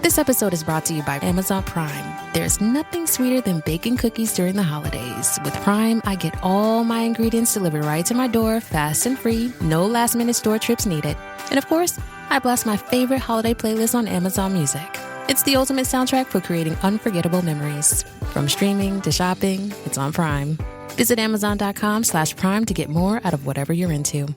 This episode is brought to you by Amazon Prime. There's nothing sweeter than baking cookies during the holidays. With Prime, I get all my ingredients delivered right to my door, fast and free, no last-minute store trips needed. And of course, I blast my favorite holiday playlist on Amazon Music. It's the ultimate soundtrack for creating unforgettable memories. From streaming to shopping, it's on Prime. Visit Amazon.com/Prime to get more out of whatever you're into.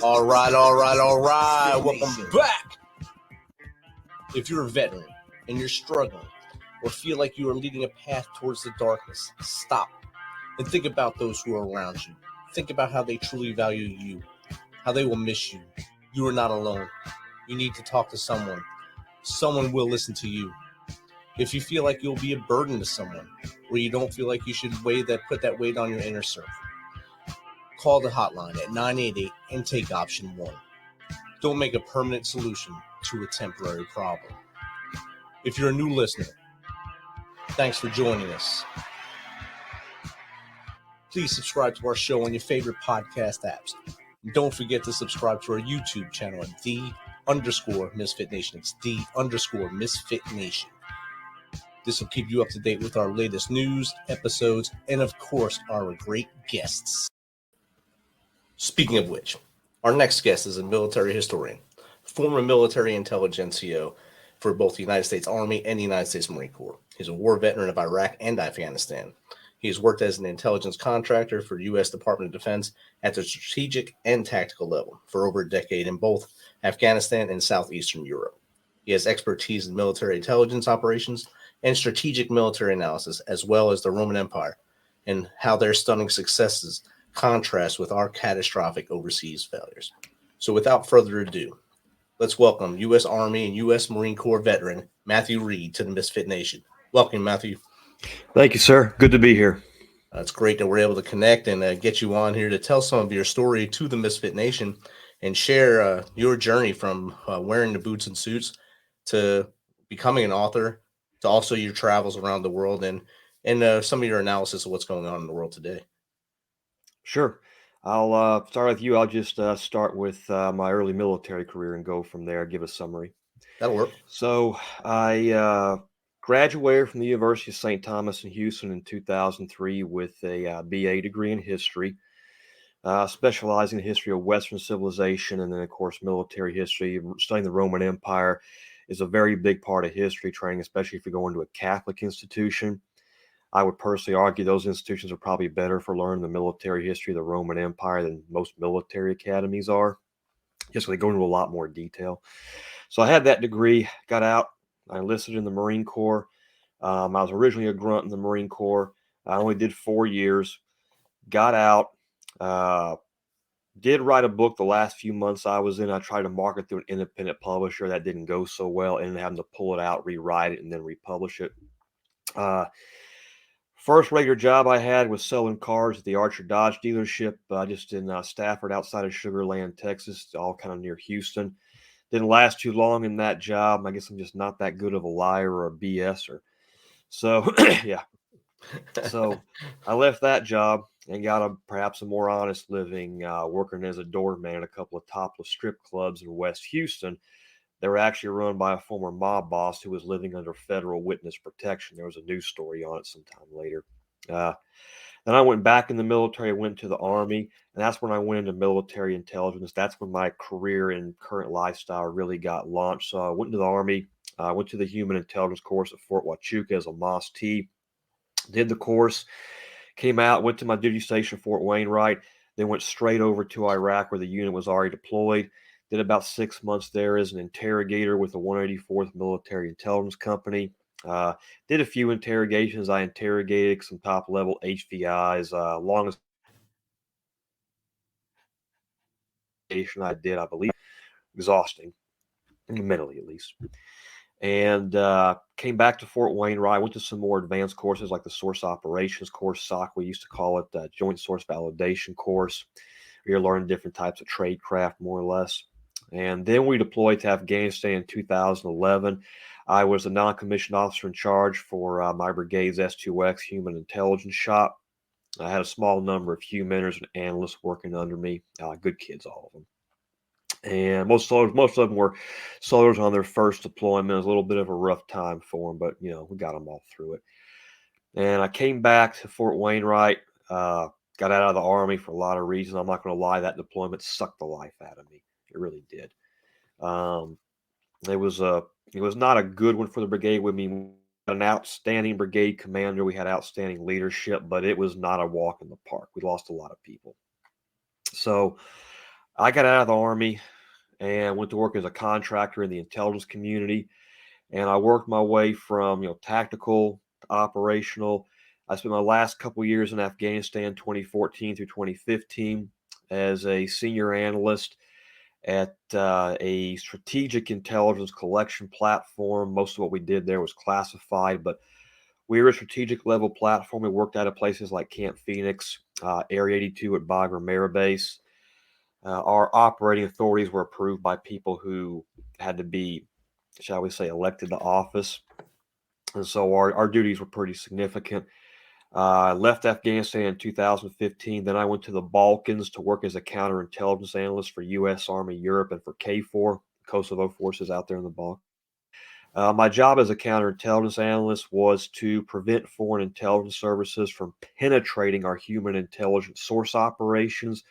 All right. Welcome back. If you're a veteran and you're struggling or feel like you are leading a path towards the darkness, stop and think about those who are around you. Think about how they truly value you, how they will miss you. You are not alone. You need to talk to someone. Someone will listen to you. If you feel like you'll be a burden to someone, or you don't feel like you should put that weight on your inner circle, call the hotline at 988 and take option 1. Don't make a permanent solution to a temporary problem. If you're a new listener, thanks for joining us. Please subscribe to our show on your favorite podcast apps. And don't forget to subscribe to our YouTube channel at _MisFitNation. It's _MisFitNation. This will keep you up to date with our latest news, episodes, and of course, our great guests. Speaking of which, our next guest is a military historian, former military intelligence NCO for both the United States Army and the United States Marine Corps. He's a war veteran of Iraq and Afghanistan. He has worked as an intelligence contractor for U.S. Department of Defense at the strategic and tactical level for over a decade in both Afghanistan and Southeastern Europe. He has expertise in military intelligence operations and strategic military analysis, as well as the Roman Empire and how their stunning successes contrast with our catastrophic overseas failures. So without further ado, let's welcome U.S. Army and U.S. Marine Corps veteran Matthew Reed to the Misfit Nation. Welcome, Matthew. Thank you, sir. Good to be here. It's great that we're able to connect and get you on here to tell some of your story to the Misfit Nation and share your journey from wearing the boots and suits to becoming an author, to also your travels around the world and some of your analysis of what's going on in the world today. Sure. I'll start with you. I'll just start with my early military career and go from there, give a summary. That'll work. So I graduated from the University of St. Thomas in Houston in 2003 with a BA degree in history, specializing in the history of Western civilization and then, of course, military history. Studying the Roman Empire is a very big part of history training, especially if you go into a Catholic institution. I would personally argue those institutions are probably better for learning the military history of the Roman Empire than most military academies are, just so they go into a lot more detail. So I had that degree, got out, I enlisted in the Marine Corps. I was originally a grunt in the Marine Corps. I only did 4 years, got out, did write a book the last few months I was in. I tried to market through an independent publisher. That didn't go so well, and having to pull it out, rewrite it, and then republish it. First regular job I had was selling cars at the Archer Dodge dealership, just in Stafford, outside of Sugar Land, Texas, all kind of near Houston. Didn't last too long in that job. I guess I'm just not that good of a liar or a BSer. So, yeah. So I left that job and got perhaps a more honest living, working as a doorman at a couple of topless strip clubs in West Houston. They were actually run by a former mob boss who was living under federal witness protection. There was a news story on it sometime later. Then I went back in the military, went to the Army, and that's when I went into military intelligence. That's when my career and current lifestyle really got launched. So I went into the Army, went to the Human Intelligence course at Fort Huachuca as a MOS-T, did the course, came out, went to my duty station, Fort Wainwright, then went straight over to Iraq where the unit was already deployed. Did about 6 months there as an interrogator with the 184th Military Intelligence Company. Did a few interrogations. I interrogated some top-level HVIs, long as I did, I believe, exhausting, mentally at least. And came back to Fort Wainwright, went to some more advanced courses like the Source Operations course, SOC, we used to call it, the Joint Source Validation course, where you're learning different types of tradecraft, more or less. And then we deployed to Afghanistan in 2011. I was a non-commissioned officer in charge for my brigade's S2X Human Intelligence Shop. I had a small number of humaners and analysts working under me, good kids, all of them. And most of them were soldiers on their first deployment. It was a little bit of a rough time for them, but, we got them all through it. And I came back to Fort Wainwright, got out of the Army for a lot of reasons. I'm not going to lie, that deployment sucked the life out of me. It really did. It was not a good one for the brigade. We had an outstanding brigade commander. We had outstanding leadership, but it was not a walk in the park. We lost a lot of people. So I got out of the Army and went to work as a contractor in the intelligence community. And I worked my way from, tactical to operational. I spent my last couple years in Afghanistan, 2014 through 2015, as a senior analyst at a strategic intelligence collection platform. Most of what we did there was classified, but we were a strategic level platform. We worked out of places like Camp Phoenix, Area 82 at Bagram Air Base. Our operating authorities were approved by people who had to be, shall we say, elected to office. And so our duties were pretty significant. I left Afghanistan in 2015. Then I went to the Balkans to work as a counterintelligence analyst for U.S. Army Europe and for KFOR, Kosovo forces out there in the Balkans. My job as a counterintelligence analyst was to prevent foreign intelligence services from penetrating our human intelligence source operations,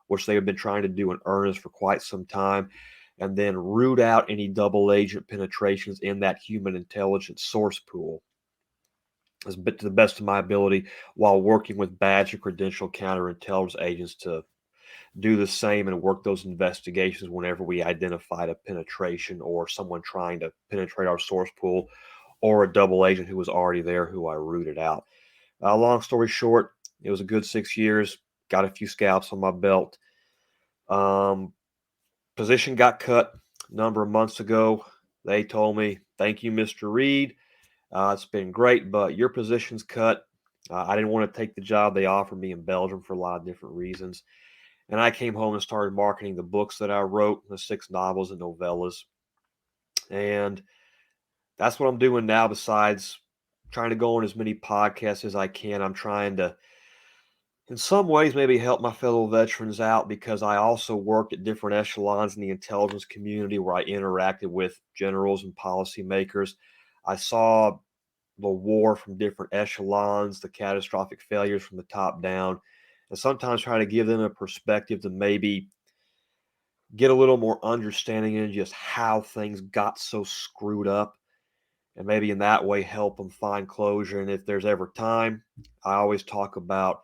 which they have been trying to do in earnest for quite some time, and then root out any double agent penetrations in that human intelligence source pool to the best of my ability, while working with badge and credential counterintelligence agents to do the same and work those investigations whenever we identified a penetration or someone trying to penetrate our source pool or a double agent who was already there who I rooted out. Long story short, it was a good 6 years, got a few scalps on my belt. Position got cut a number of months ago. They told me, "Thank you, Mr. Reed. It's been great, but your position's cut." I didn't want to take the job they offered me in Belgium for a lot of different reasons. And I came home and started marketing the books that I wrote, the 6 novels and novellas. And that's what I'm doing now, besides trying to go on as many podcasts as I can. I'm trying to, in some ways, maybe help my fellow veterans out, because I also worked at different echelons in the intelligence community where I interacted with generals and policymakers. I saw the war from different echelons, the catastrophic failures from the top down, and sometimes try to give them a perspective to maybe get a little more understanding in just how things got so screwed up, and maybe in that way help them find closure. And if there's ever time, I always talk about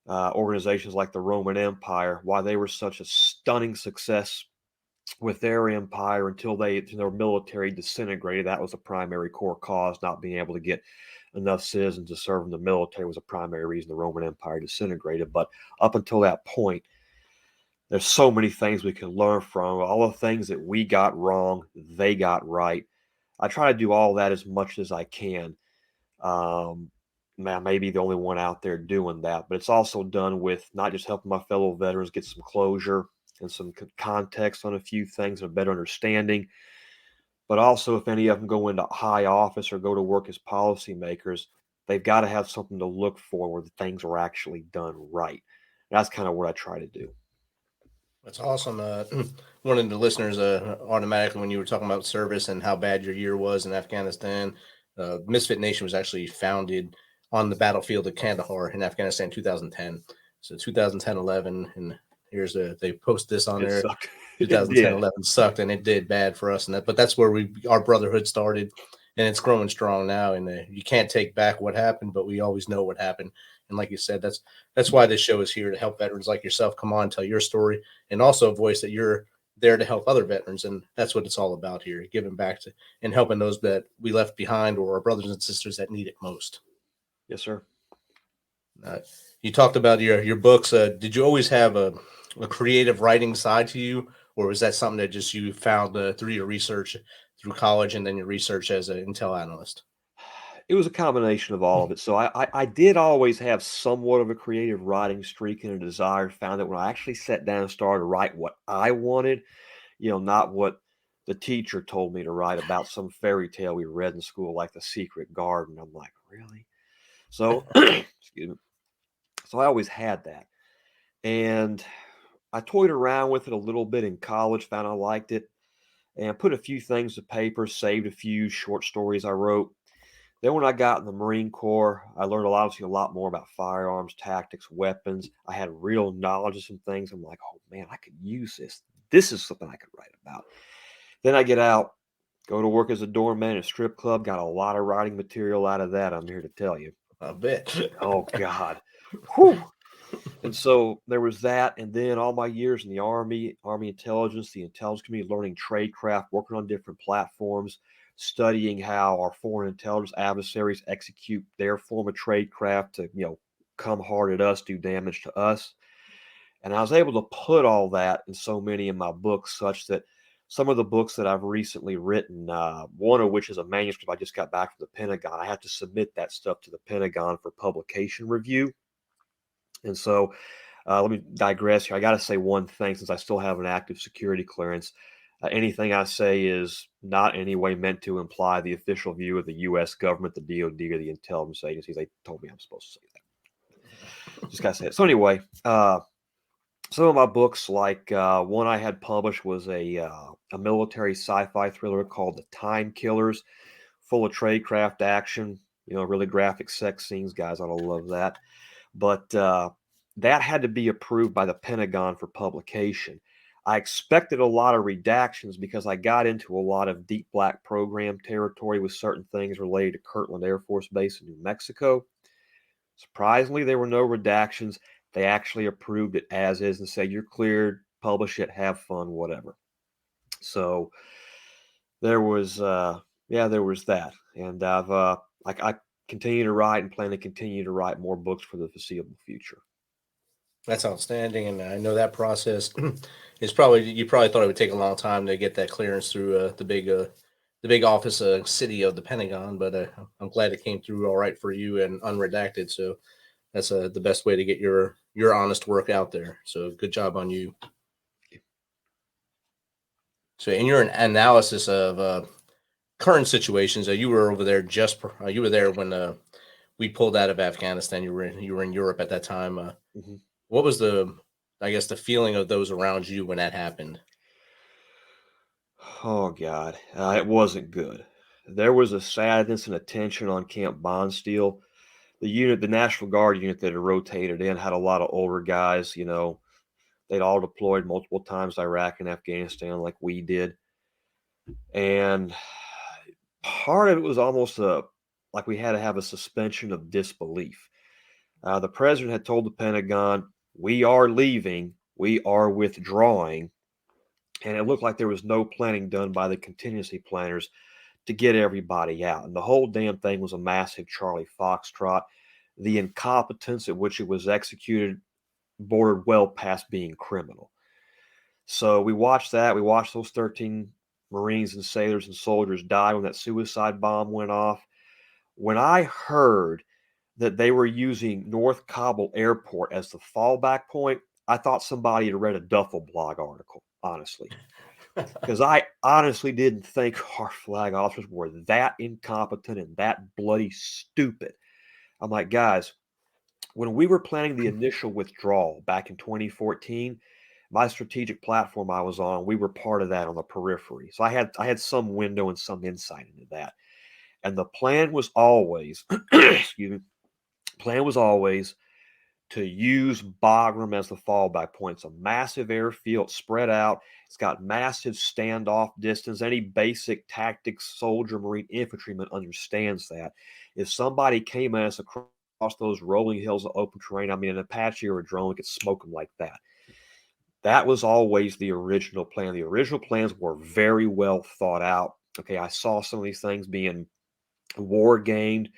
organizations like the Roman Empire, why they were such a stunning success with their empire until their military disintegrated. That was a primary core cause. Not being able to get enough citizens to serve in the military was a primary reason the Roman Empire disintegrated. But up until that point, there's so many things we can learn from. All the things that we got wrong, they got right. I try to do all that as much as I can. I may be the only one out there doing that, but it's also done with not just helping my fellow veterans get some closure and some context on a few things and a better understanding, but also if any of them go into high office or go to work as policymakers, they've got to have something to look for where the things are actually done right. And that's kind of what I try to do. That's awesome. One of the listeners automatically, when you were talking about service and how bad your year was in Afghanistan, MisFitNation was actually founded on the battlefield of Kandahar in Afghanistan in 2010. So 2010-11, and they post this on there. 2010-11 sucked, and it did bad for us. But that's where our brotherhood started, and it's growing strong now. And you can't take back what happened, but we always know what happened. And like you said, that's why this show is here, to help veterans like yourself come on, tell your story, and also voice that you're there to help other veterans. And that's what it's all about here, giving back to and helping those that we left behind or our brothers and sisters that need it most. Yes, sir. You talked about your books. Did you always have a creative writing side to you, or was that something that just you found through your research through college and then your research as an intel analyst? It was a combination of all of it. So I did always have somewhat of a creative writing streak and a desire. Found that when I actually sat down and started to write what I wanted, not what the teacher told me to write about some fairy tale we read in school, like The Secret Garden. I'm like, really? So, excuse me. So I always had that. And I toyed around with it a little bit in college, found I liked it, and put a few things to paper, saved a few short stories I wrote. Then when I got in the Marine Corps, I learned a lot more about firearms, tactics, weapons. I had real knowledge of some things. I'm like, oh man, I could use this. This is something I could write about. Then I get out, go to work as a doorman at a strip club, got a lot of writing material out of that, I'm here to tell you. I bet. Oh God. Whew. And so there was that. And then all my years in the Army intelligence, the intelligence community, learning tradecraft, working on different platforms, studying how our foreign intelligence adversaries execute their form of tradecraft to, come hard at us, do damage to us. And I was able to put all that in so many of my books, such that some of the books that I've recently written, one of which is a manuscript I just got back from the Pentagon, I have to submit that stuff to the Pentagon for publication review. And so let me digress here. I got to say one thing, since I still have an active security clearance. Anything I say is not in any way meant to imply the official view of the U.S. government, the DOD, or the intelligence agencies. They told me I'm supposed to say that. Just got to say it. So anyway, some of my books, like one I had published was a military sci-fi thriller called The Time Killers, full of tradecraft action, really graphic sex scenes. Guys ought to love that. But that had to be approved by the Pentagon for publication. I expected a lot of redactions because I got into a lot of deep black program territory with certain things related to Kirtland Air Force Base in New Mexico. Surprisingly, there were no redactions. They actually approved it as is and said, you're cleared, publish it, have fun, whatever. So there was, there was that. And I continue to write and plan to continue to write more books for the foreseeable future. That's outstanding, and I know that process is you probably thought it would take a long time to get that clearance through the big office city of the Pentagon, but I'm glad it came through all right for you and unredacted. So that's the best way to get your honest work out there. So good job on you. So in your analysis of current situations, you were over there you were there when we pulled out of Afghanistan. You were in Europe at that time. Mm-hmm. What was the feeling of those around you when that happened? Oh God, it wasn't good. There was a sadness and a tension on Camp Bondsteel. The National Guard unit that had rotated in had a lot of older guys. They'd all deployed multiple times to Iraq and Afghanistan like we did. And part of it was almost like we had to have a suspension of disbelief. The president had told the Pentagon, we are leaving, we are withdrawing. And it looked like there was no planning done by the contingency planners to get everybody out. And the whole damn thing was a massive Charlie Foxtrot. The incompetence at which it was executed bordered well past being criminal. So we watched that. We watched those 13 Marines and sailors and soldiers die when that suicide bomb went off. When I heard that they were using North Kabul Airport as the fallback point, I thought somebody had read a Duffel blog article, honestly. Because I honestly didn't think our flag officers were that incompetent and that bloody stupid. I'm like, guys, when we were planning the initial withdrawal back in 2014, my strategic platform I was on, we were part of that on the periphery. So I had some window and some insight into that. And the plan was always, to use Bagram as the fallback point. It's a massive airfield spread out. It's got massive standoff distance. Any basic tactics soldier, Marine infantryman understands that. If somebody came at us across those rolling hills of open terrain, an Apache or a drone could smoke them like that. That was always the original plan. The original plans were very well thought out. Okay, I saw some of these things being war gamed,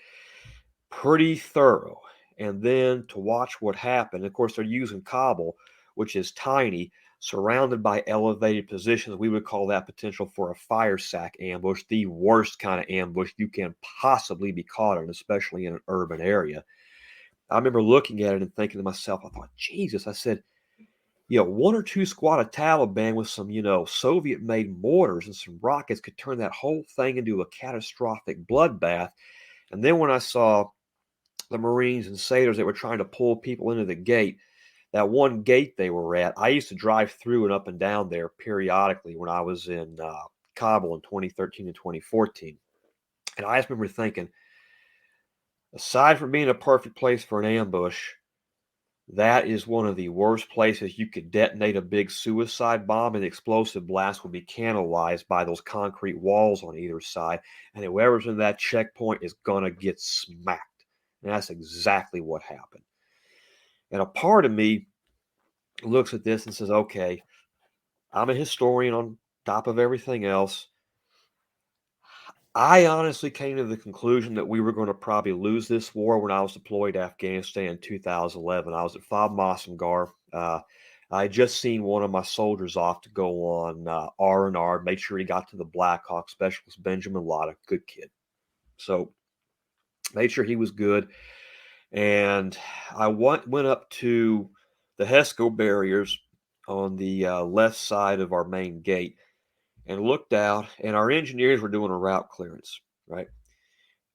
pretty thorough. And then to watch what happened, of course, they're using Kabul, which is tiny, surrounded by elevated positions. We would call that potential for a fire sack ambush, the worst kind of ambush you can possibly be caught in, especially in an urban area. I remember looking at it and thinking to myself, I thought, Jesus, I said, one or two squad of Taliban with some, Soviet-made mortars and some rockets could turn that whole thing into a catastrophic bloodbath. And then when I saw the Marines and sailors that were trying to pull people into the gate, that one gate they were at, I used to drive through and up and down there periodically when I was in Kabul in 2013 and 2014. And I just remember thinking, aside from being a perfect place for an ambush, that is one of the worst places you could detonate a big suicide bomb, and the explosive blast would be canalized by those concrete walls on either side. And whoever's in that checkpoint is going to get smacked. And that's exactly what happened. And a part of me looks at this and says, okay, I'm a historian on top of everything else. I honestly came to the conclusion that we were going to probably lose this war when I was deployed to Afghanistan in 2011. I was at FOB Masumgar. I had just seen one of my soldiers off to go on R&R, made sure he got to the Black Hawk Specialist Benjamin Latta, good kid. So made sure he was good. And I went up to the HESCO barriers on the left side of our main gate and looked out, and our engineers were doing a route clearance, right?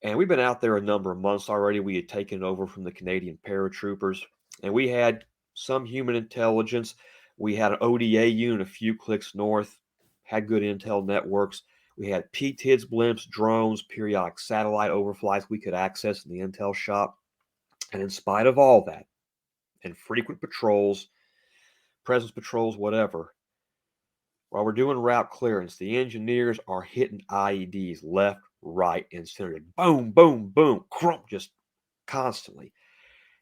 And we've been out there a number of months already. We had taken over from the Canadian paratroopers, and we had some human intelligence. We had an ODA unit a few clicks north, had good intel networks. We had PTIDS blimps, drones, periodic satellite overflights we could access in the intel shop. And in spite of all that, and frequent patrols, presence patrols, whatever, while we're doing route clearance, the engineers are hitting IEDs left, right, and center. Boom, boom, boom, crump, just constantly.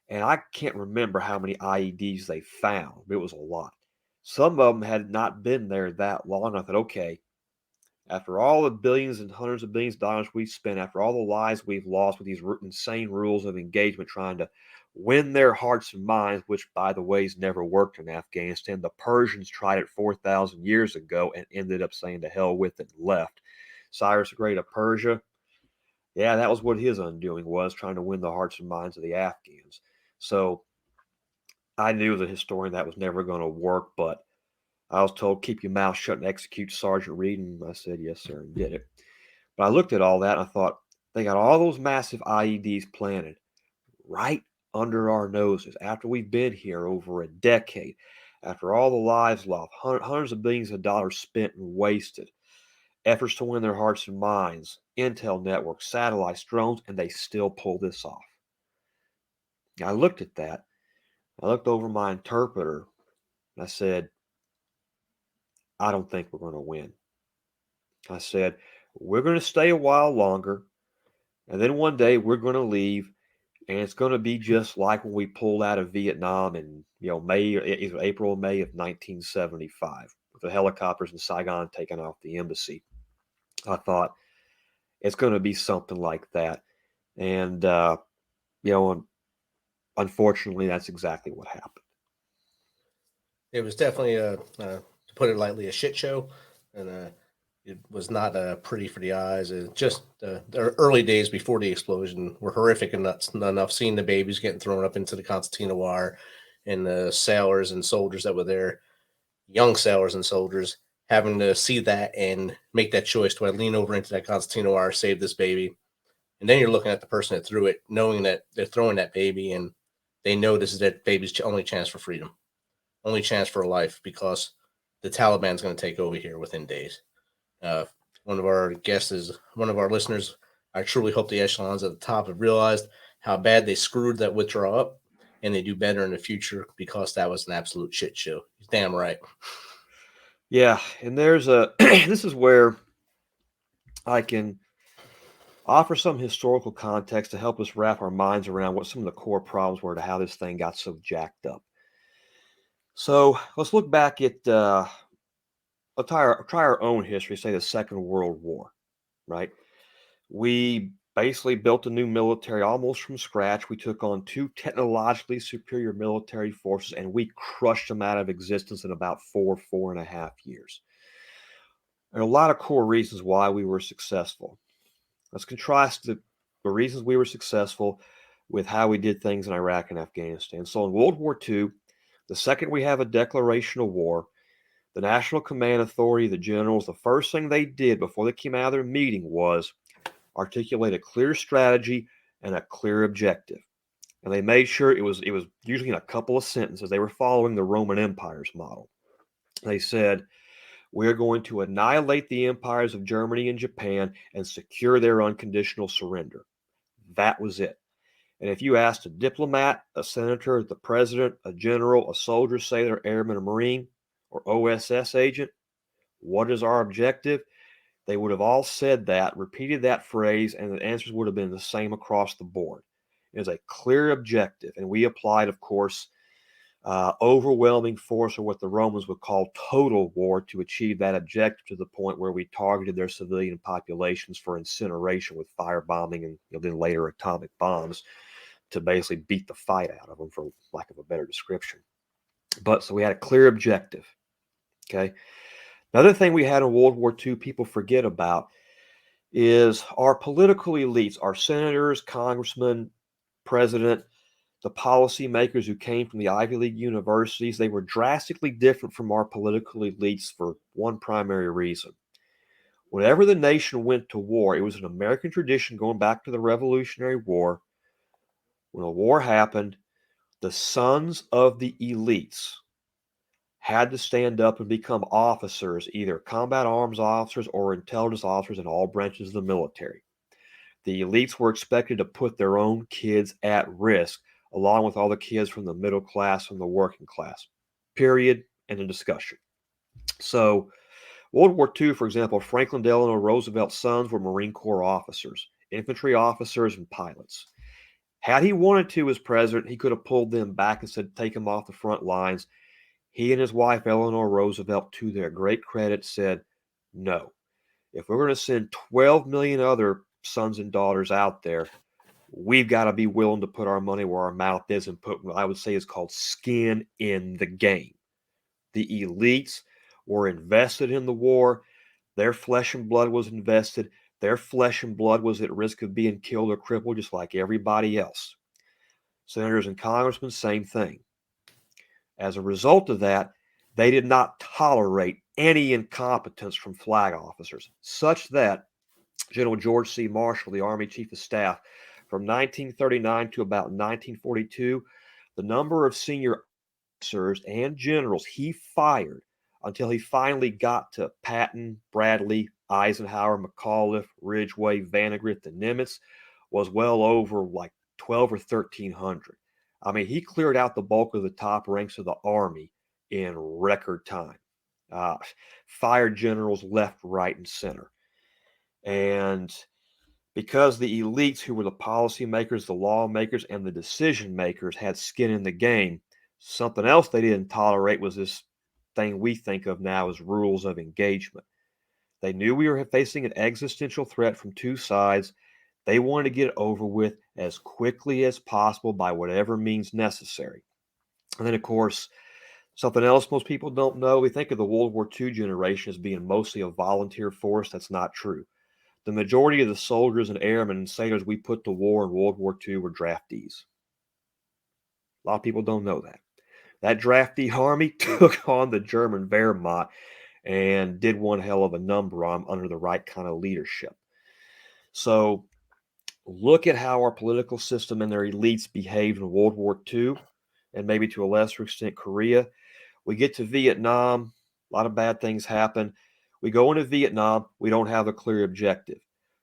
And I can't remember how many IEDs they found. It was a lot. Some of them had not been there that long. I thought, okay, after all the billions and hundreds of billions of dollars we've spent, after all the lives we've lost with these insane rules of engagement trying to win their hearts and minds, which, by the way, has never worked in Afghanistan. The Persians tried it 4,000 years ago and ended up saying to hell with it and left. Cyrus the Great of Persia, yeah, that was what his undoing was, trying to win the hearts and minds of the Afghans. So I knew as a historian that was never going to work, but I was told, keep your mouth shut and execute Sergeant Reed. And I said, yes, sir, and did it. But I looked at all that and I thought, they got all those massive IEDs planted right under our noses after we've been here over a decade, after all the lives lost, hundreds of billions of dollars spent and wasted, efforts to win their hearts and minds, intel networks, satellites, drones, and they still pull this off. I looked at that. I looked over my interpreter and I said, I don't think we're going to win. I said, we're going to stay a while longer, and then one day we're going to leave, and it's going to be just like when we pulled out of Vietnam in April or May of 1975 with the helicopters in Saigon taking off the embassy. I thought it's going to be something like that, and unfortunately, that's exactly what happened. It was definitely to put it lightly, a shit show, and it was not pretty for the eyes. Just the early days before the explosion were horrific and nuts enough. Seeing the babies getting thrown up into the concertina wire, and the sailors and soldiers that were there, young sailors and soldiers, having to see that and make that choice: do I lean over into that concertina wire, save this baby? And then you're looking at the person that threw it, knowing that they're throwing that baby, and they know this is that baby's only chance for freedom. Only chance for a life, because the Taliban's going to take over here within days. One of our guests is one of our listeners. I truly hope the echelons at the top have realized how bad they screwed that withdrawal up, and they do better in the future, because that was an absolute shit show. He's damn right. Yeah, and there's this is where I can offer some historical context to help us wrap our minds around what some of the core problems were to how this thing got so jacked up. So let's look back at try our own history, say the Second World War, right? We basically built a new military almost from scratch. We took on 2 technologically superior military forces, and we crushed them out of existence in about 4.5 years. There are a lot of core reasons why we were successful. Let's contrast the reasons we were successful with how we did things in Iraq and Afghanistan. So in World War II, the second we have a declaration of war, the National Command Authority, the generals, the first thing they did before they came out of their meeting was articulate a clear strategy and a clear objective. And they made sure it was usually in a couple of sentences. They were following the Roman Empire's model. They said, we're going to annihilate the empires of Germany and Japan and secure their unconditional surrender. That was it. And if you asked a diplomat, a senator, the president, a general, a soldier, sailor, airman, a marine, or OSS agent, what is our objective? They would have all said that, repeated that phrase, and the answers would have been the same across the board. It is a clear objective, and we applied, of course, overwhelming force, or what the Romans would call total war, to achieve that objective, to the point where we targeted their civilian populations for incineration with firebombing and then later atomic bombs to basically beat the fight out of them, for lack of a better description. But so we had a clear objective. Okay. Another thing we had in World War II people forget about is our political elites, our senators, congressmen, president, the policymakers who came from the Ivy League universities. They were drastically different from our political elites for one primary reason. Whenever the nation went to war, it was an American tradition going back to the Revolutionary War. When a war happened, the sons of the elites had to stand up and become officers, either combat arms officers or intelligence officers in all branches of the military. The elites were expected to put their own kids at risk, along with all the kids from the middle class and the working class. Period. End of discussion. So, World War II, for example, Franklin Delano Roosevelt's sons were Marine Corps officers, infantry officers, and pilots. Had he wanted to, as president, he could have pulled them back and said, take them off the front lines. He and his wife, Eleanor Roosevelt, to their great credit, said, no. If we're going to send 12 million other sons and daughters out there, we've got to be willing to put our money where our mouth is and put what I would say is called skin in the game. The elites were invested in the war. Their flesh and blood was invested. Their flesh and blood was at risk of being killed or crippled just like everybody else. Senators and congressmen, same thing. As a result of that, they did not tolerate any incompetence from flag officers, such that General George C. Marshall, the Army Chief of Staff, from 1939 to about 1942, the number of senior officers and generals he fired until he finally got to Patton, Bradley, Eisenhower, McAuliffe, Ridgway, Vandegrift, and Nimitz was well over like 12 or 1,300. I mean, he cleared out the bulk of the top ranks of the Army in record time. Fired generals left, right, and center. And because the elites, who were the policymakers, the lawmakers, and the decision makers, had skin in the game, something else they didn't tolerate was this thing we think of now as rules of engagement. They knew we were facing an existential threat from two sides. They wanted to get it over with as quickly as possible by whatever means necessary. And then, of course, something else most people don't know, we think of the World War II generation as being mostly a volunteer force. That's not true. The majority of the soldiers and airmen and sailors we put to war in World War II were draftees. A lot of people don't know that. That draftee army took on the German Wehrmacht and did one hell of a number on under the right kind of leadership. So look at how our political system and their elites behaved in World War II, and maybe to a lesser extent Korea. We get to Vietnam, a lot of bad things happen. We go into Vietnam, we don't have a clear objective.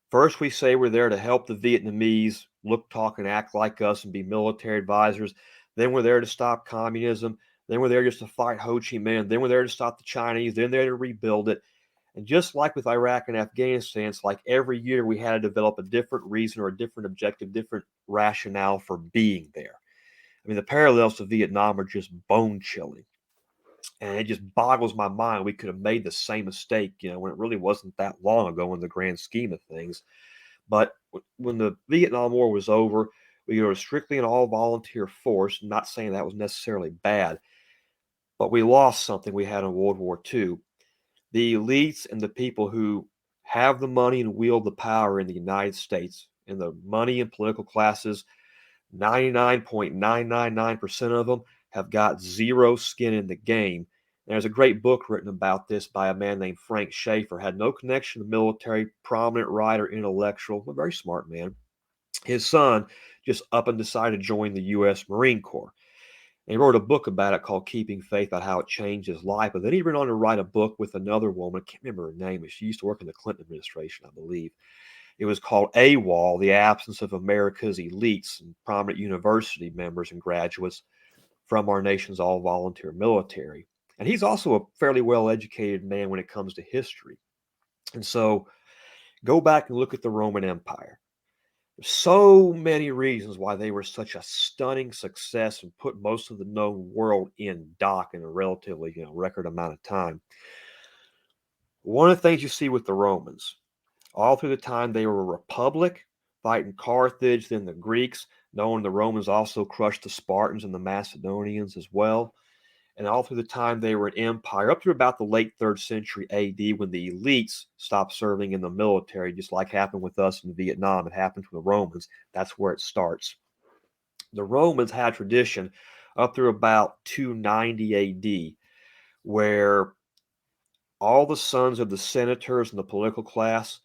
First, we say we're there to help the Vietnamese look, talk, and act like us and be military advisors. Then we're there to stop communism. Then we're there just to fight Ho Chi Minh. Then we're there to stop the Chinese. Then they're there to rebuild it. And just like with Iraq and Afghanistan, it's like every year we had to develop a different reason or a different objective, different rationale for being there. I mean, the parallels to Vietnam are just bone-chilling. And it just boggles my mind. We could have made the same mistake, when it really wasn't that long ago in the grand scheme of things. But when the Vietnam War was over, we were strictly an all-volunteer force. I'm not saying that was necessarily bad, but we lost something we had in World War II. The elites and the people who have the money and wield the power in the United States, and the money and political classes, 99.999% of them have got zero skin in the game. There's a great book written about this by a man named Frank Schaeffer. Had no connection to the military, prominent writer, intellectual, a very smart man. His son just up and decided to join the U.S. Marine Corps. And he wrote a book about it called Keeping Faith, about how it changed his life. But then he went on to write a book with another woman. I can't remember her name, but she used to work in the Clinton administration, I believe. It was called AWOL, The Absence of America's Elites and Prominent University Members and Graduates from Our Nation's All-Volunteer Military. And he's also a fairly well-educated man when it comes to history. And so go back and look at the Roman Empire. There's so many reasons why they were such a stunning success and put most of the known world in dock in a relatively record amount of time. One of the things you see with the Romans, all through the time they were a republic, fighting Carthage, then the Greeks, knowing the Romans also crushed the Spartans and the Macedonians as well. And all through the time they were an empire, up through about the late 3rd century AD, when the elites stopped serving in the military, just like happened with us in Vietnam. It happened to the Romans. That's where it starts. The Romans had tradition up through about 290 AD, where all the sons of the senators and the political class,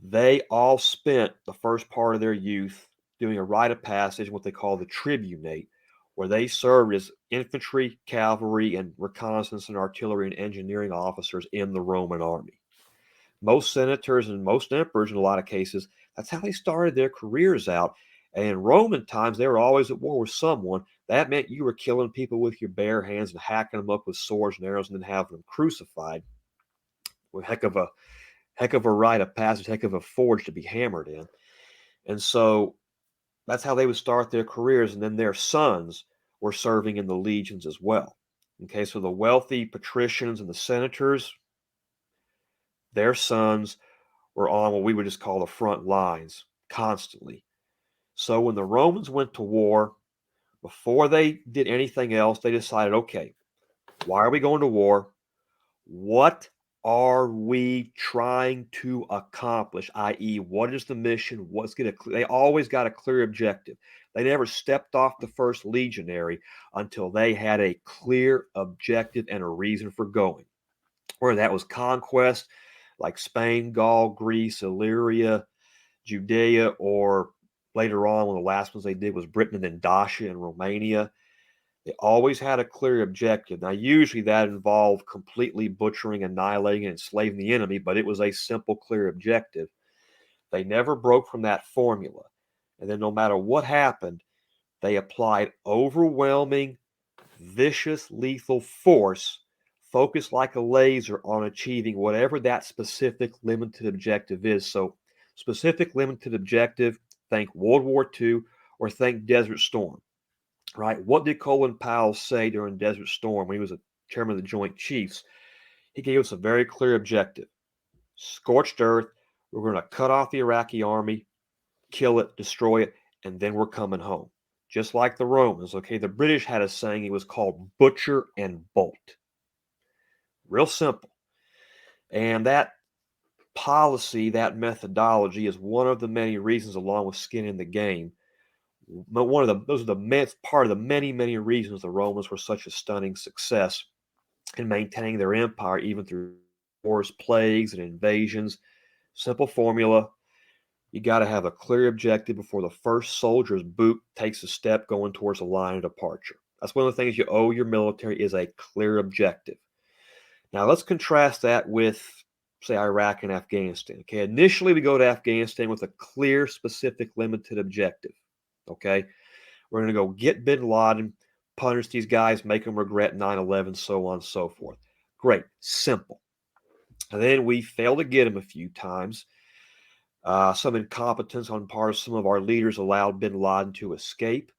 they all spent the first part of their youth doing a rite of passage, what they call the tribunate, where they served as infantry, cavalry, and reconnaissance and artillery and engineering officers in the Roman army. Most senators and most emperors, in a lot of cases, that's how they started their careers out. And in Roman times, they were always at war with someone. That meant you were killing people with your bare hands and hacking them up with swords and arrows and then having them crucified. Well, heck of a rite of passage, heck of a forge to be hammered in. And so that's how they would start their careers. And then their sons were serving in the legions as well. Okay, so the wealthy patricians and the senators, their sons were on what we would just call the front lines constantly. So when the Romans went to war, before they did anything else, they decided, okay, why are we going to war? What are we trying to accomplish? I.e., what is the mission? They always got a clear objective. They never stepped off the first legionary until they had a clear objective and a reason for going. Whether that was conquest, like Spain, Gaul, Greece, Illyria, Judea, or later on, one of the last ones they did was Britain and then Dacia and Romania. They always had a clear objective. Now, usually that involved completely butchering, annihilating, and enslaving the enemy, but it was a simple, clear objective. They never broke from that formula. And then no matter what happened, they applied overwhelming, vicious, lethal force, focused like a laser on achieving whatever that specific limited objective is. So, specific limited objective, think World War II or think Desert Storm. Right? What did Colin Powell say during Desert Storm when he was a chairman of the Joint Chiefs? He gave us a very clear objective. Scorched earth. We're going to cut off the Iraqi army, kill it, destroy it, and then we're coming home. Just like the Romans, okay? The British had a saying, it was called butcher and bolt. Real simple. And that policy, that methodology is one of the many reasons, along with skin in the game, but those are part of the many, many reasons the Romans were such a stunning success in maintaining their empire, even through wars, plagues, and invasions. Simple formula. You got to have a clear objective before the first soldier's boot takes a step going towards a line of departure. That's one of the things you owe your military, is a clear objective. Now, let's contrast that with, say, Iraq and Afghanistan. Okay, initially we go to Afghanistan with a clear, specific, limited objective. Okay, we're going to go get bin Laden, punish these guys, make them regret 9/11, so on and so forth. Great, simple. And then we failed to get them a few times. Some incompetence on part of some of our leaders allowed bin Laden to escape.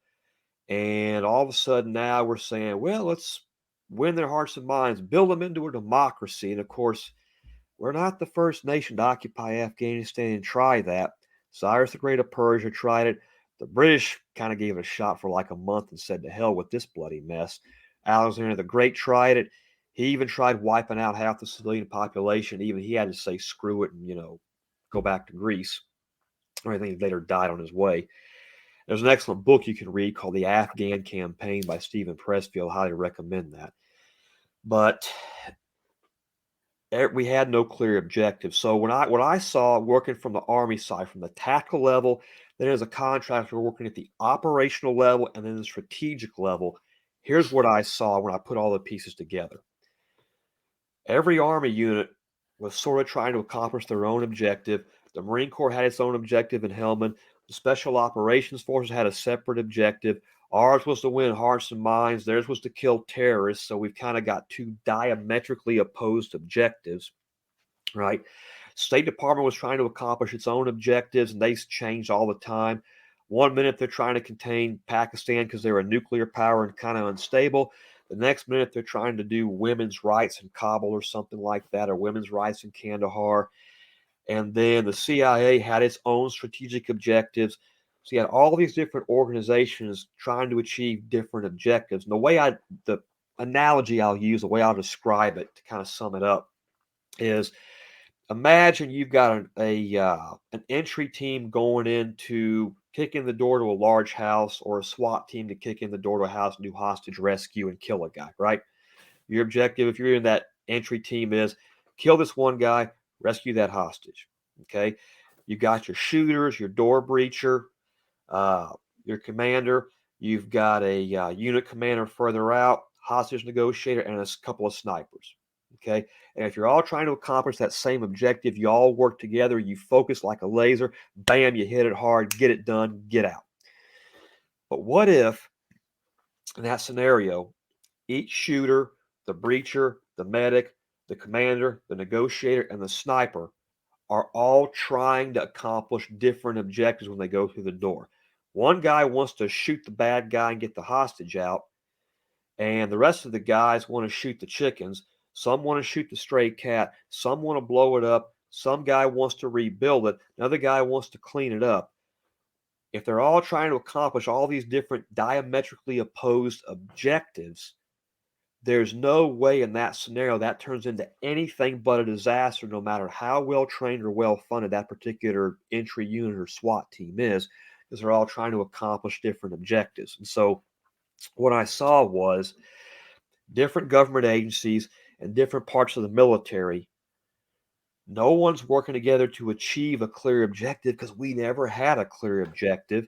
And all of a sudden now we're saying, well, let's win their hearts and minds, build them into a democracy. And of course, we're not the first nation to occupy Afghanistan and try that. Cyrus the Great of Persia tried it. The British kind of gave it a shot for like a month and said, to hell with this bloody mess. Alexander the Great tried it. He even tried wiping out half the civilian population. Even he had to say, screw it, and, go back to Greece. Or I think he later died on his way. There's an excellent book you can read called The Afghan Campaign by Stephen Pressfield. I highly recommend that. But we had no clear objective. So what I saw working from the Army side, from the tactical level, then as a contractor working at the operational level, and then the strategic level, here's what I saw when I put all the pieces together. Every Army unit was sort of trying to accomplish their own objective. The Marine Corps had its own objective in Helmand. The Special Operations Forces had a separate objective. Ours was to win hearts and minds. Theirs was to kill terrorists. So we've kind of got two diametrically opposed objectives, right? State Department was trying to accomplish its own objectives, and they changed all the time. One minute they're trying to contain Pakistan because they're a nuclear power and kind of unstable. The next minute they're trying to do women's rights in Kabul or something like that, or women's rights in Kandahar. And then the CIA had its own strategic objectives. So you had all these different organizations trying to achieve different objectives. And the analogy I'll use, the way I'll describe it to kind of sum it up is, imagine you've got an entry team going in to kick in the door to a large house, or a SWAT team to kick in the door to a house and do hostage rescue and kill a guy, right? Your objective, if you're in that entry team, is kill this one guy, rescue that hostage, okay? You got your shooters, your door breacher, your commander. You've got a unit commander further out, hostage negotiator, and a couple of snipers, okay? And if you're all trying to accomplish that same objective, you all work together, you focus like a laser, bam, you hit it hard, get it done, get out. But what if, in that scenario, each shooter, the breacher, the medic, the commander, the negotiator, and the sniper are all trying to accomplish different objectives when they go through the door? One guy wants to shoot the bad guy and get the hostage out, and the rest of the guys want to shoot the chickens. Some want to shoot the stray cat. Some want to blow it up. Some guy wants to rebuild it. Another guy wants to clean it up. If they're all trying to accomplish all these different diametrically opposed objectives, there's no way in that scenario that turns into anything but a disaster, no matter how well trained or well funded that particular entry unit or SWAT team is, because they're all trying to accomplish different objectives. And so what I saw was different government agencies and different parts of the military, no one's working together to achieve a clear objective because we never had a clear objective.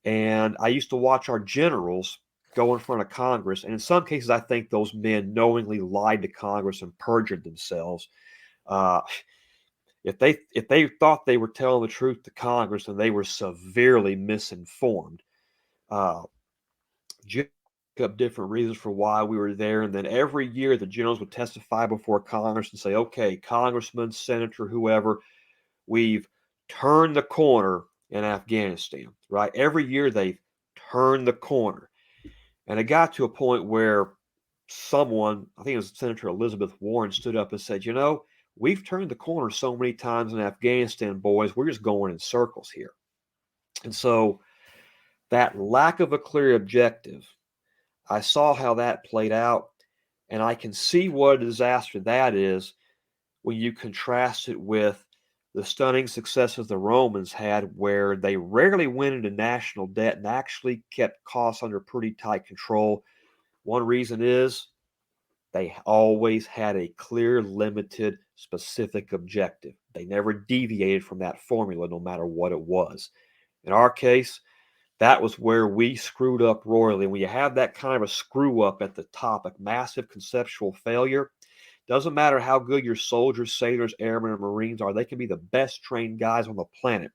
And I used to watch our generals go in front of Congress, and in some cases, I think those men knowingly lied to Congress and perjured themselves. If they thought they were telling the truth to Congress, then they were severely misinformed. Up different reasons for why we were there, and then every year the generals would testify before Congress and say, okay, congressman, senator, whoever, we've turned the corner in Afghanistan, right? Every year they've turned the corner. And it got to a point where someone, I think it was Senator Elizabeth Warren, stood up and said, we've turned the corner so many times in Afghanistan, boys, we're just going in circles here. And so that lack of a clear objective, I saw how that played out, and I can see what a disaster that is when you contrast it with the stunning successes the Romans had, where they rarely went into national debt and actually kept costs under pretty tight control. One reason is they always had a clear, limited, specific objective. They never deviated from that formula, no matter what it was. In our case, that was where we screwed up royally. When you have that kind of a screw up at the top, a massive conceptual failure, doesn't matter how good your soldiers, sailors, airmen, or Marines are. They can be the best trained guys on the planet,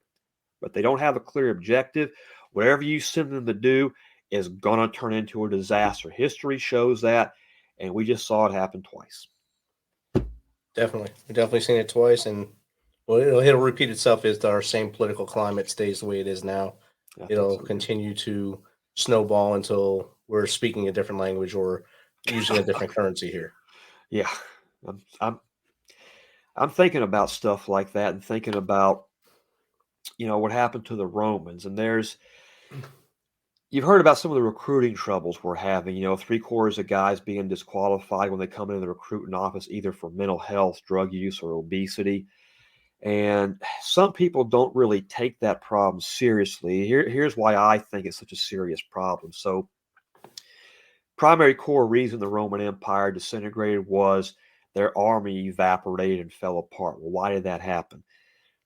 but they don't have a clear objective. Whatever you send them to do is going to turn into a disaster. History shows that, and we just saw it happen twice. Definitely. We've definitely seen it twice, and it'll repeat itself as our same political climate stays the way it is now. It'll continue to snowball until we're speaking a different language or using a different currency here. Yeah, I'm thinking about stuff like that, and thinking about what happened to the Romans. And you've heard about some of the recruiting troubles we're having, 3/4 of guys being disqualified when they come into the recruiting office, either for mental health, drug use, or obesity. And some people don't really take that problem seriously. Here's why I think it's such a serious problem. So, primary core reason the Roman Empire disintegrated was their army evaporated and fell apart. Well, why did that happen?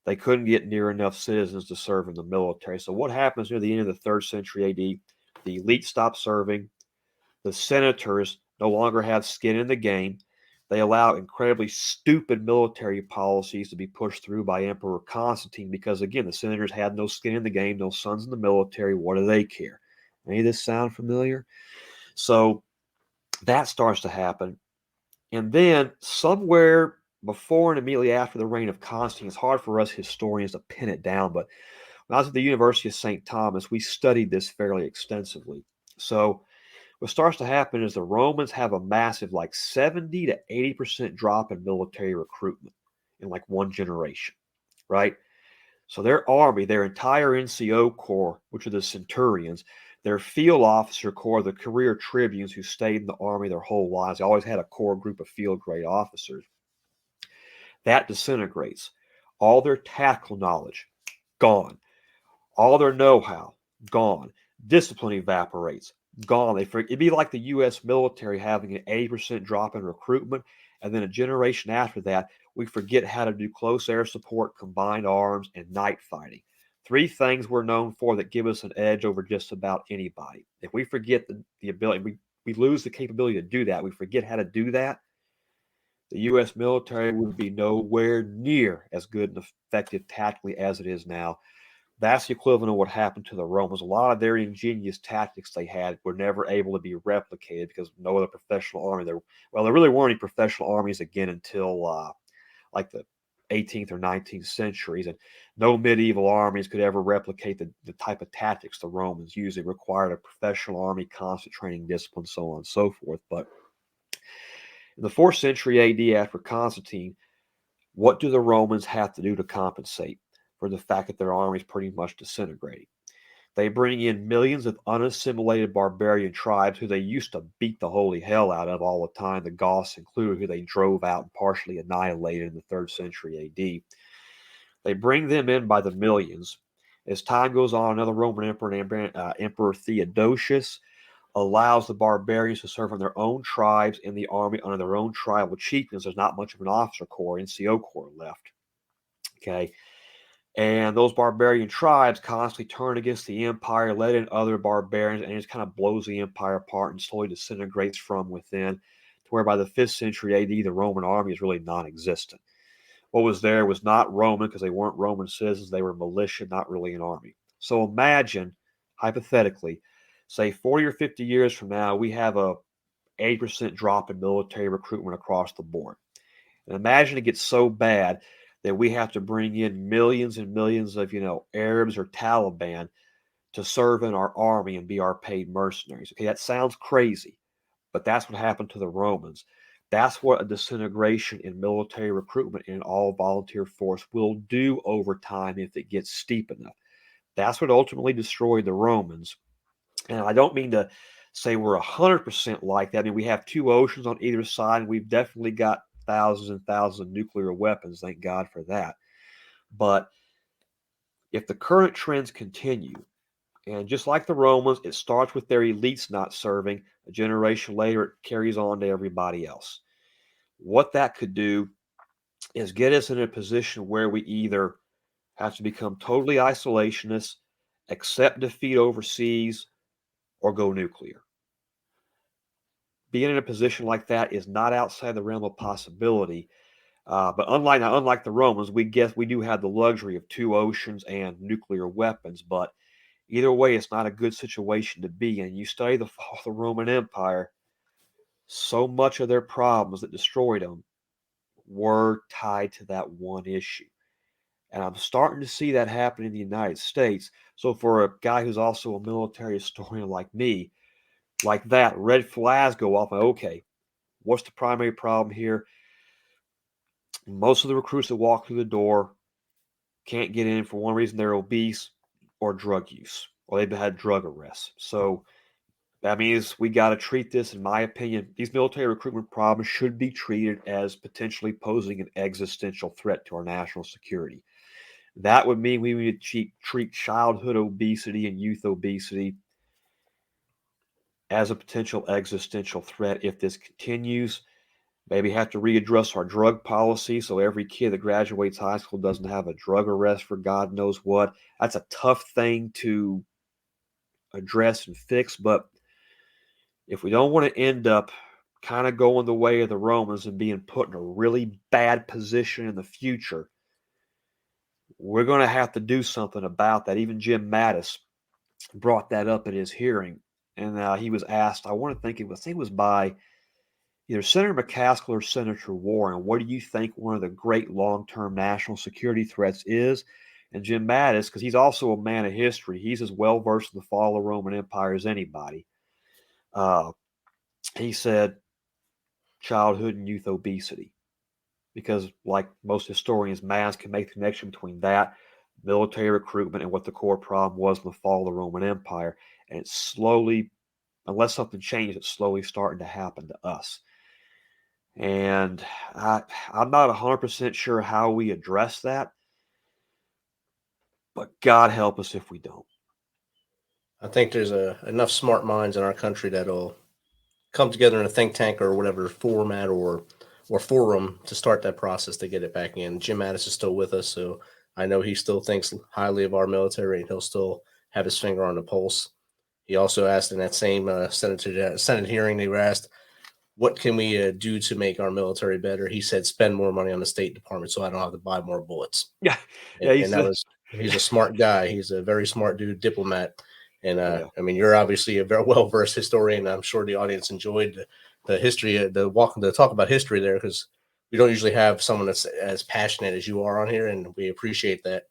They couldn't get near enough citizens to serve in the military. So what happens near the end of the 3rd century AD? The elite stop serving. The senators no longer have skin in the game. They allow incredibly stupid military policies to be pushed through by Emperor Constantine because, again, the senators had no skin in the game, no sons in the military. What do they care? Any of this sound familiar? So that starts to happen. And then somewhere before and immediately after the reign of Constantine, it's hard for us historians to pin it down, but when I was at the University of St. Thomas, we studied this fairly extensively. So what starts to happen is the Romans have a massive, like 70 to 80% drop in military recruitment in like one generation, right? So their army, their entire NCO corps, which are the centurions, their field officer corps, the career tribunes who stayed in the army their whole lives, they always had a core group of field grade officers. That disintegrates. All their tactical knowledge, gone. All their know-how, gone. Discipline evaporates, gone. It'd be like the U.S. military having an 80% drop in recruitment, and then a generation after that, we forget how to do close air support, combined arms, and night fighting. 3 things we're known for that give us an edge over just about anybody. If we forget the ability, we lose the capability to do that. We forget how to do that. The U.S. military would be nowhere near as good and effective tactically as it is now. That's the equivalent of what happened to the Romans. A lot of their ingenious tactics they had were never able to be replicated because no other professional army there. Well, there really weren't any professional armies again until like the 18th or 19th centuries, and no medieval armies could ever replicate the type of tactics the Romans used. It required a professional army, constant training, discipline, so on and so forth. But in the 4th century AD, after Constantine, what do the Romans have to do to compensate for the fact that their army is pretty much disintegrating? They bring in millions of unassimilated barbarian tribes who they used to beat the holy hell out of all the time, the Goths included, who they drove out and partially annihilated in the 3rd century AD. They bring them in by the millions. As time goes on, another Roman emperor, Emperor Theodosius, allows the barbarians to serve on their own tribes in the army under their own tribal chieftains. There's not much of an officer corps, NCO corps left. Okay. And those barbarian tribes constantly turn against the empire, let in other barbarians, and it just kind of blows the empire apart and slowly disintegrates from within, to where by the 5th century AD, the Roman army is really non-existent. What was there was not Roman because they weren't Roman citizens. They were militia, not really an army. So imagine, hypothetically, say 40 or 50 years from now, we have a 8% drop in military recruitment across the board. And imagine it gets so bad that we have to bring in millions and millions of, Arabs or Taliban to serve in our army and be our paid mercenaries. Okay, that sounds crazy, but that's what happened to the Romans. That's what a disintegration in military recruitment in all volunteer force will do over time if it gets steep enough. That's what ultimately destroyed the Romans. And I don't mean to say we're 100% like that. I mean, we have 2 oceans on either side, and we've definitely got thousands and thousands of nuclear weapons. Thank God for that. But if the current trends continue, and just like the Romans, it starts with their elites not serving. A generation later, it carries on to everybody else. What that could do is get us in a position where we either have to become totally isolationists, accept defeat overseas, or go nuclear. Being in a position like that is not outside the realm of possibility. But unlike the Romans, we do have the luxury of 2 oceans and nuclear weapons. But either way, it's not a good situation to be in. You study the fall of the Roman Empire, so much of their problems that destroyed them were tied to that one issue. And I'm starting to see that happen in the United States. So for a guy who's also a military historian like me, like that, red flags go off. Okay, what's the primary problem here? Most of the recruits that walk through the door can't get in for one reason, they're obese or drug use, or they've had drug arrests. So that means we got to treat this, in my opinion, these military recruitment problems should be treated as potentially posing an existential threat to our national security. That would mean we would treat childhood obesity and youth obesity as a potential existential threat if this continues. Maybe have to readdress our drug policy so every kid that graduates high school doesn't have a drug arrest for God knows what. That's a tough thing to address and fix, but if we don't want to end up kind of going the way of the Romans and being put in a really bad position in the future, we're going to have to do something about that. Even Jim Mattis brought that up in his hearing, and he was asked, I think it was by either Senator McCaskill or Senator Warren, what do you think one of the great long-term national security threats is? And Jim Mattis, because he's also a man of history, he's as well-versed in the fall of the Roman Empire as anybody. He said childhood and youth obesity, because like most historians, math can make the connection between that, military recruitment, and what the core problem was in the fall of the Roman Empire. And it's slowly, unless something changed, it's slowly starting to happen to us. And I'm not 100% sure how we address that, but God help us if we don't. I think there's enough smart minds in our country that'll come together in a think tank or whatever format or forum to start that process to get it back in. Jim Mattis is still with us, so I know he still thinks highly of our military, and he'll still have his finger on the pulse. He also asked in that same Senate hearing, they were asked, what can we do to make our military better? He said, spend more money on the State Department so I don't have to buy more bullets. Yeah. He's a smart guy. He's a very smart dude, diplomat. And I mean, you're obviously a very well-versed historian. I'm sure the audience enjoyed the history, the talk about history there, because we don't usually have someone that's as passionate as you are on here, and we appreciate that.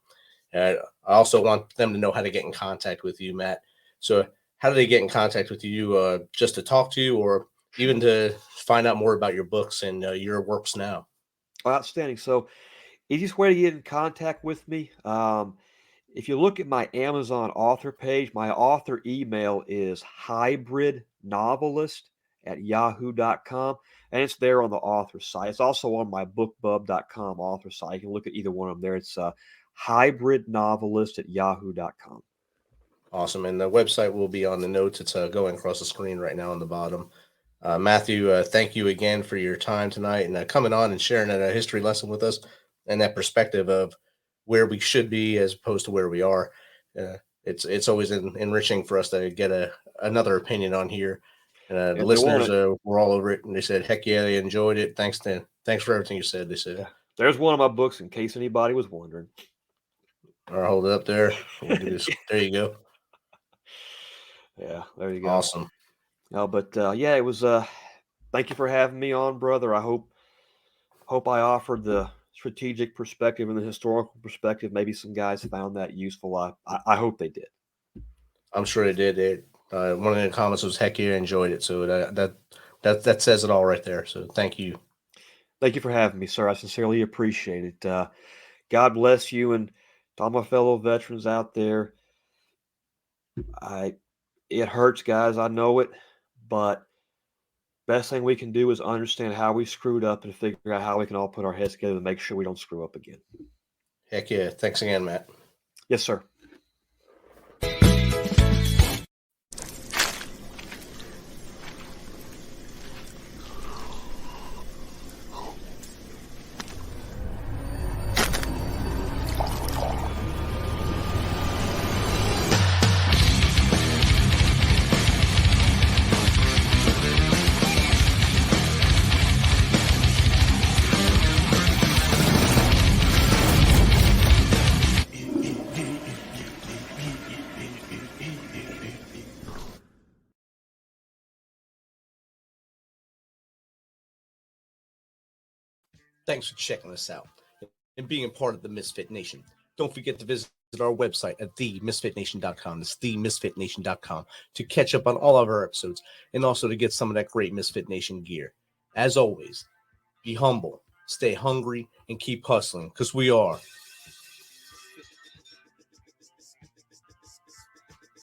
I also want them to know how to get in contact with you, Matt. So how do they get in contact with you, just to talk to you, or even to find out more about your books and your works now? Outstanding. So easiest way to get in contact with me, if you look at my Amazon author page, my author email is hybridnovelist@yahoo.com, and it's there on the author site. It's also on my bookbub.com author site. You can look at either one of them there. It's hybridnovelist@yahoo.com. Awesome. And the website will be on the notes. It's going across the screen right now on the bottom. Matthew, thank you again for your time tonight and coming on and sharing a history lesson with us and that perspective of where we should be as opposed to where we are. It's always enriching for us to get another opinion on here. The listeners were all over it, and they said, heck yeah, they enjoyed it. Thanks for everything you said, they said. Yeah. There's one of my books in case anybody was wondering. All right, hold it up there. We'll do this. There you go. Yeah, there you go. Awesome. No, but yeah, it was. Thank you for having me on, brother. I hope I offered the strategic perspective and the historical perspective. Maybe some guys found that useful. I hope they did. I'm sure they did. One of the comments was, heck yeah, enjoyed it. So that says it all right there. So thank you. Thank you for having me, sir. I sincerely appreciate it. God bless you, and to all my fellow veterans out there. It hurts, guys. I know it, but best thing we can do is understand how we screwed up and figure out how we can all put our heads together to make sure we don't screw up again. Heck yeah. Thanks again, Matt. Yes, sir. Thanks for checking us out and being a part of the Misfit Nation. Don't forget to visit our website at themisfitnation.com. That's themisfitnation.com to catch up on all of our episodes and also to get some of that great Misfit Nation gear. As always, be humble, stay hungry, and keep hustling, because we are